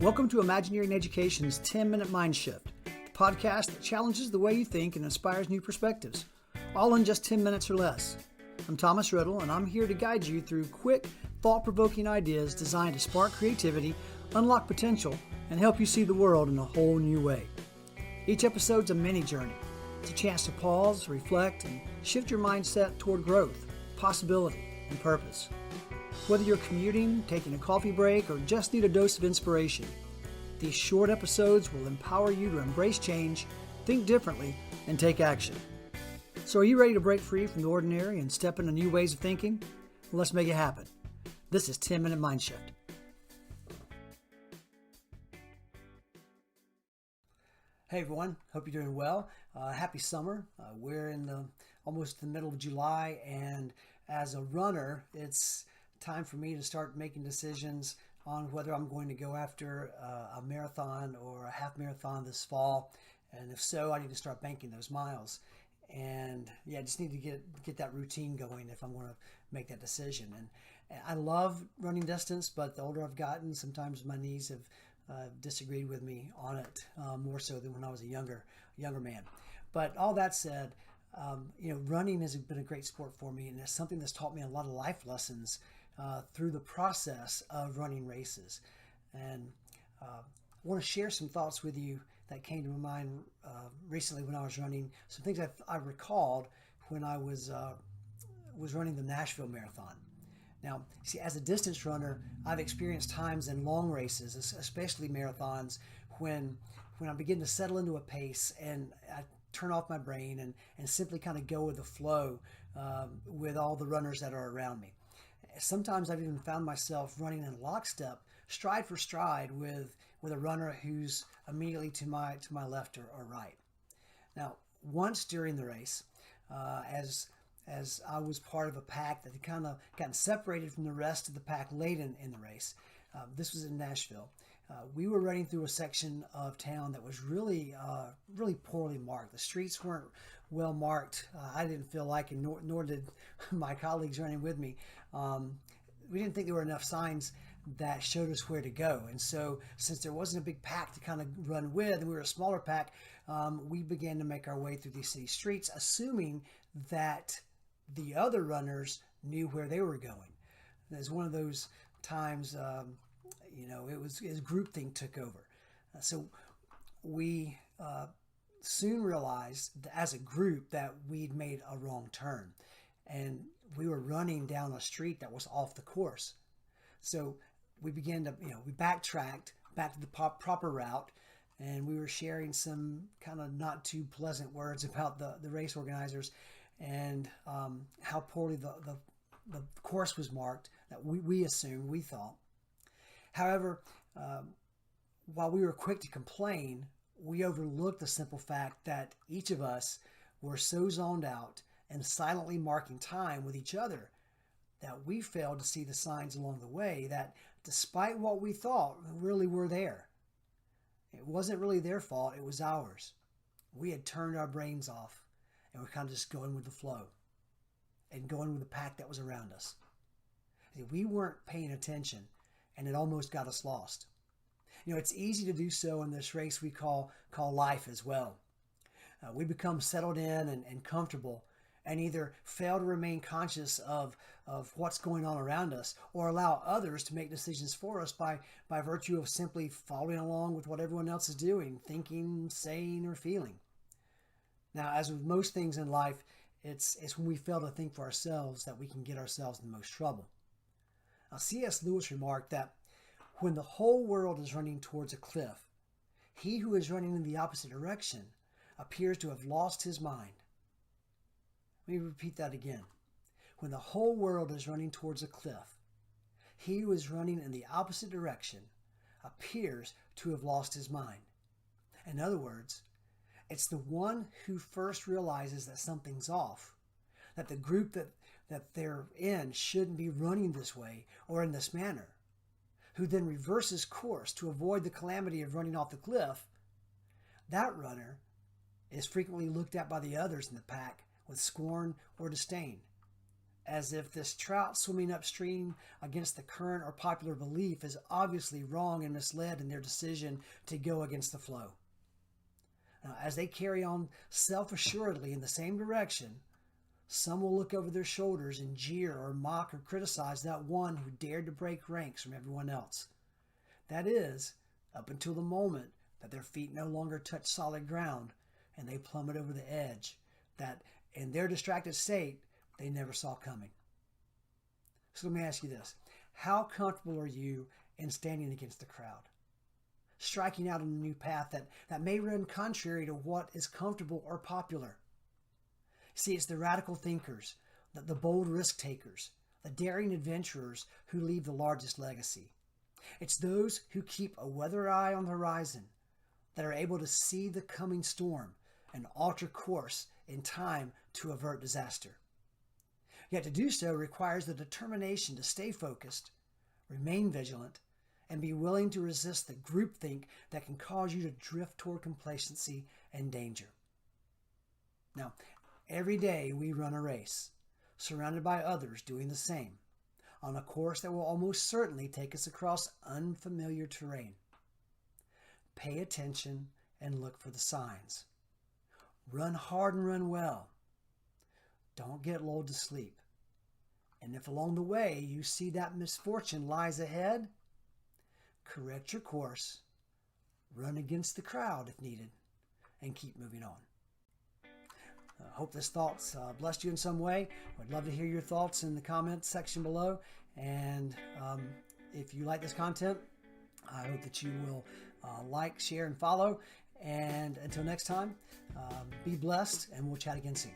Welcome to Imagineering Education's 10-Minute Mindshift, the podcast that challenges the way you think and inspires new perspectives, all in just 10 minutes or less. I'm Thomas Riddle, and I'm here to guide you through quick, thought-provoking ideas designed to spark creativity, unlock potential, and help you see the world in a whole new way. Each episode's a mini journey. It's a chance to pause, reflect, and shift your mindset toward growth, possibility, and purpose. Whether you're commuting, taking a coffee break, or just need a dose of inspiration, these short episodes will empower you to embrace change, think differently, and take action. So are you ready to break free from the ordinary and step into new ways of thinking? Well, let's make it happen. This is 10-Minute Mindshift. Hey everyone, hope you're doing well. Happy summer. We're in almost the middle of July, and as a runner, it's time for me to start making decisions on whether I'm going to go after a marathon or a half marathon this fall, and if so, I need to start banking those miles. And yeah, I just need to get that routine going if I'm going to make that decision. And I love running distance, but the older I've gotten, sometimes my knees have disagreed with me on it, more so than when I was a younger man. But all that said, running has been a great sport for me, and it's something that's taught me a lot of life lessons through the process of running races. And I want to share some thoughts with you that came to my mind recently when I was running. Some things I recalled when I was running the Nashville Marathon. Now, see, as a distance runner, I've experienced times in long races, especially marathons, when I begin to settle into a pace and I turn off my brain and simply kind of go with the flow with all the runners that are around me. Sometimes I've even found myself running in lockstep, stride for stride, with a runner who's immediately to my left or right. Now, once during the race, as I was part of a pack that had kind of gotten separated from the rest of the pack late in the race, this was in Nashville. We were running through a section of town that was really poorly marked. The streets weren't well marked. I didn't feel like, and nor did my colleagues running with me. We didn't think there were enough signs that showed us where to go. And so since there wasn't a big pack to kind of run with, and we were a smaller pack, we began to make our way through these city streets, assuming that the other runners knew where they were going. And it was one of those times, it was groupthink took over. So we soon realized as a group that we'd made a wrong turn, and we were running down a street that was off the course. So we began to, we backtracked back to the proper route, and we were sharing some kind of not too pleasant words about the race organizers and how poorly the course was marked that we assumed, we thought. However, while we were quick to complain, we overlooked the simple fact that each of us were so zoned out and silently marking time with each other that we failed to see the signs along the way that, despite what we thought, really were there. It wasn't really their fault, it was ours. We had turned our brains off and we're kind of just going with the flow and going with the pack that was around us. We weren't paying attention, and it almost got us lost. It's easy to do so in this race we call life as well. We become settled in and comfortable, and either fail to remain conscious of what's going on around us, or allow others to make decisions for us by virtue of simply following along with what everyone else is doing, thinking, saying, or feeling. Now, as with most things in life, it's when we fail to think for ourselves that we can get ourselves in the most trouble. Now, C.S. Lewis remarked that when the whole world is running towards a cliff, he who is running in the opposite direction appears to have lost his mind. Let me repeat that again. When the whole world is running towards a cliff, he who is running in the opposite direction appears to have lost his mind. In other words, it's the one who first realizes that something's off, that the group that they're in shouldn't be running this way or in this manner, who then reverses course to avoid the calamity of running off the cliff. That runner is frequently looked at by the others in the pack with scorn or disdain. as if this trout swimming upstream against the current or popular belief is obviously wrong and misled in their decision to go against the flow. Now, as they carry on self-assuredly in the same direction, some will look over their shoulders and jeer or mock or criticize that one who dared to break ranks from everyone else. That is, up until the moment that their feet no longer touch solid ground and they plummet over the edge that, in their distracted state, they never saw coming. So let me ask you this. How comfortable are you in standing against the crowd? Striking out on a new path that may run contrary to what is comfortable or popular. See, it's the radical thinkers, the bold risk takers, the daring adventurers who leave the largest legacy. It's those who keep a weather eye on the horizon, that are able to see the coming storm and alter course in time to avert disaster. Yet to do so requires the determination to stay focused, remain vigilant, and be willing to resist the groupthink that can cause you to drift toward complacency and danger. Now, every day we run a race, surrounded by others doing the same, on a course that will almost certainly take us across unfamiliar terrain. Pay attention and look for the signs. Run hard and run well. Don't get lulled to sleep. And if along the way you see that misfortune lies ahead, correct your course, run against the crowd if needed, and keep moving on. I hope this thoughts blessed you in some way. I'd love to hear your thoughts in the comments section below. And if you like this content, I hope that you will like, share, and follow. And until next time, be blessed, and we'll chat again soon.